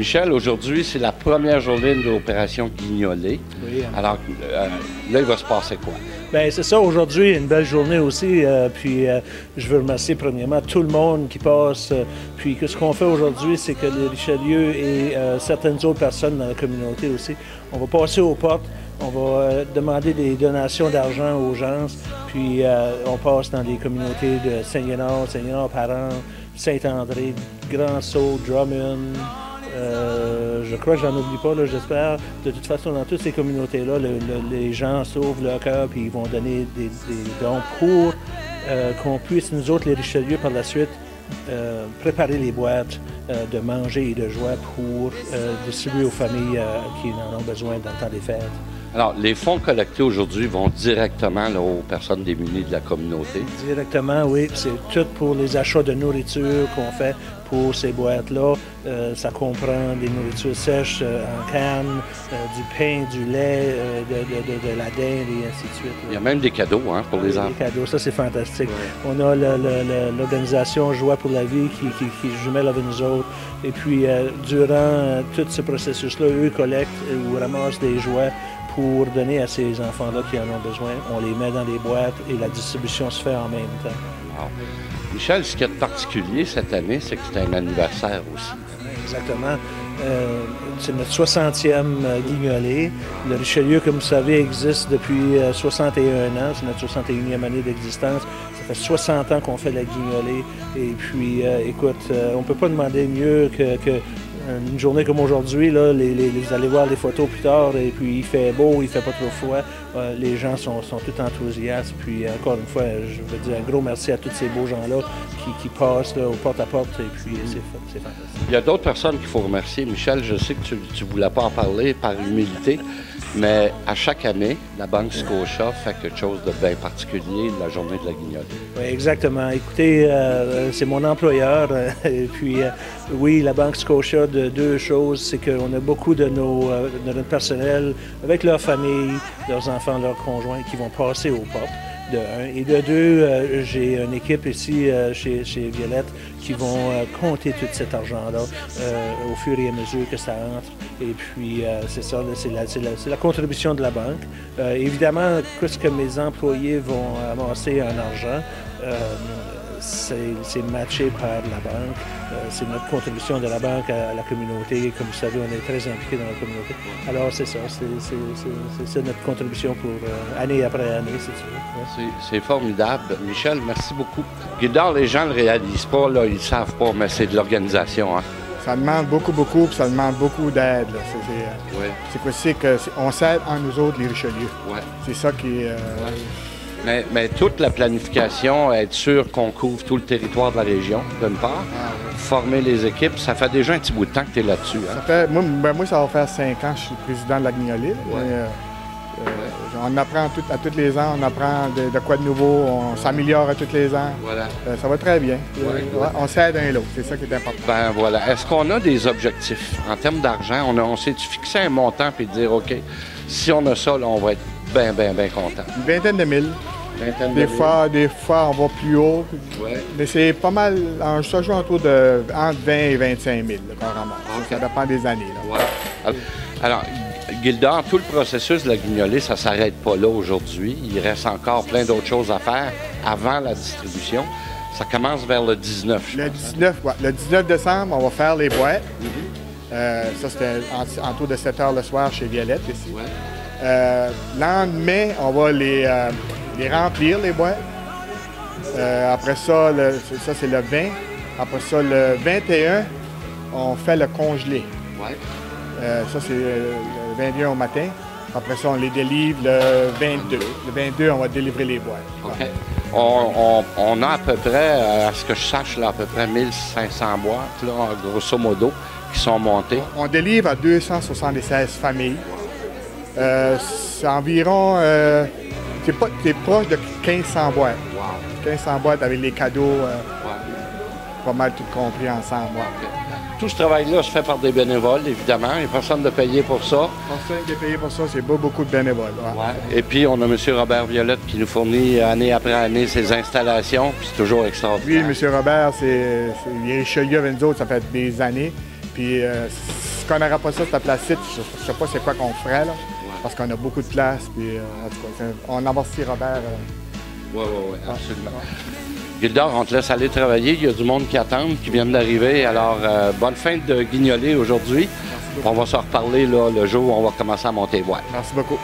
Michel, aujourd'hui, c'est la première journée de l'opération Guignolée. Oui. Alors, là, il va se passer quoi? Bien, c'est ça. Aujourd'hui, une belle journée aussi. Je veux remercier premièrement tout le monde qui passe. Puis, ce qu'on fait aujourd'hui, c'est que les Richelieu et certaines autres personnes dans la communauté aussi, on va passer aux portes. On va demander des donations d'argent aux gens. Puis, on passe dans les communautés de Saint-Léonard, Saint-Léonard-Parent, Saint-André, Grand-Sault, Drummond. Je crois que j'en oublie pas, là, j'espère. De toute façon, dans toutes ces communautés-là, les gens s'ouvrent leur cœur et ils vont donner des dons pour qu'on puisse, nous autres, les Richelieu, par la suite, préparer les boîtes de manger et de jouets pour distribuer aux familles qui en ont besoin dans le temps des fêtes. Alors, les fonds collectés aujourd'hui vont directement là, aux personnes démunies de la communauté. Directement, oui. C'est tout pour les achats de nourriture qu'on fait pour ces boîtes-là. Ça comprend des nourritures sèches en canne, du pain, du lait, de la dinde et ainsi de suite. Il y a même des cadeaux hein, pour les enfants. Des cadeaux, ça c'est fantastique. Ouais. On a l'organisation Joie pour la vie qui jumelle avec nous autres. Et puis, durant tout ce processus-là, eux collectent ou ramassent des jouets pour donner à ces enfants-là qui en ont besoin. On les met dans des boîtes et la distribution se fait en même temps. Wow. Michel, ce qu'il y a de particulier cette année, c'est que c'est un anniversaire aussi. Exactement. C'est notre 60e Guignolée. Le Richelieu, comme vous savez, existe depuis 61 ans. C'est notre 61e année d'existence. Ça fait 60 ans qu'on fait la Guignolée. Et puis, écoute, on ne peut pas demander mieux que une journée comme aujourd'hui, là, vous allez voir les photos plus tard, et puis il fait beau, il fait pas trop froid. Les gens sont tout enthousiastes. Puis encore une fois, je veux dire un gros merci à tous ces beaux gens-là qui passent là, au porte-à-porte, et puis c'est fantastique. Il y a d'autres personnes qu'il faut remercier. Michel, je sais que tu ne voulais pas en parler par humilité, mais à chaque année, la Banque Scotia fait quelque chose de bien particulier, la journée de la Guignolée. Oui, exactement. Écoutez, c'est mon employeur. Et puis, oui, la Banque Scotia, de deux choses, c'est qu'on a beaucoup de notre personnel avec leurs familles, leurs enfants, leurs conjoints qui vont passer aux portes. De un. Et de deux, j'ai une équipe ici chez Violette qui vont compter tout cet argent-là au fur et à mesure que ça entre. Et puis, c'est ça, c'est la contribution de la banque. Évidemment, ce que mes employés vont amasser en argent, c'est matché par la banque. C'est notre contribution de la banque à la communauté. Comme vous savez, on est très impliqués dans la communauté. Alors, c'est ça. C'est notre contribution pour année après année, si tu veux. Ouais. C'est formidable. Michel, merci beaucoup. Gildor, les gens ne le réalisent pas, là, ils ne savent pas, mais c'est de l'organisation. Hein? Ça demande beaucoup, puis ça demande beaucoup d'aide. C'est qu'on s'aide en nous autres, les Richelieu. Ouais. C'est ça qui est... Mais toute la planification, être sûr qu'on couvre tout le territoire de la région, d'une part, former les équipes, ça fait déjà un petit bout de temps que tu es là-dessus. Hein? Moi, ça va faire 5 ans que je suis président de la Guignolée. On apprend à tous les ans, on apprend de quoi de nouveau, on s'améliore à tous les ans. Voilà. Ça va très bien. On s'aide un l'autre, c'est ça qui est important. Ben voilà. Est-ce qu'on a des objectifs en termes d'argent? On s'est-tu fixé un montant puis dire, OK, si on a ça, là, on va être bien content. Une vingtaine de mille. Des fois, on va plus haut. Ouais. Mais c'est pas mal, ça joue autour de entre 20 et 25 000 qu'on ramasse. Okay. Ça dépend des années. Là. Voilà. Alors, Gildor, tout le processus de la Guignolée, ça ne s'arrête pas là aujourd'hui. Il reste encore plein d'autres choses à faire avant la distribution. Ça commence vers le 19, je pense. Le 19 décembre, on va faire les boîtes. Ça, c'était autour de 7 heures le soir chez Violette, ici. Ouais. Lendemain, on va les remplir, les boîtes. Après ça, ça c'est le 20. Après ça, le 21, on fait le congelé. Ouais. Ça, c'est le 21 au matin. Après ça, on les délivre le 22. Le 22, on va délivrer les boîtes. OK. On a à peu près, à ce que je sache, là, à peu près 1500 boîtes, là, grosso modo, qui sont montées. On délivre à 276 familles. C'est environ... c'est proche de 1500 boîtes. Wow. 1500 boîtes avec les cadeaux, pas mal tout compris ensemble. Okay. Tout ce travail-là se fait par des bénévoles, évidemment. Il n'y a personne de payé pour ça. Personne de payé pour ça, c'est beaucoup de bénévoles. Ouais. Et puis, on a M. Robert Violette qui nous fournit année après année ses installations, puis c'est toujours extraordinaire. Oui, M. Robert, il est Richelieu avec nous autres, ça fait des années. Puis, qu'on n'aurait pas ça, cette place-ci, je ne sais pas c'est quoi qu'on ferait, là. Parce qu'on a beaucoup de place, puis en tout cas, on amortit Robert. Oui, absolument. Gildor, on te laisse aller travailler. Il y a du monde qui attend, qui viennent d'arriver. Alors, bonne fin de guignolée aujourd'hui. On va se reparler là, le jour où on va commencer à monter les boîtes. Merci beaucoup.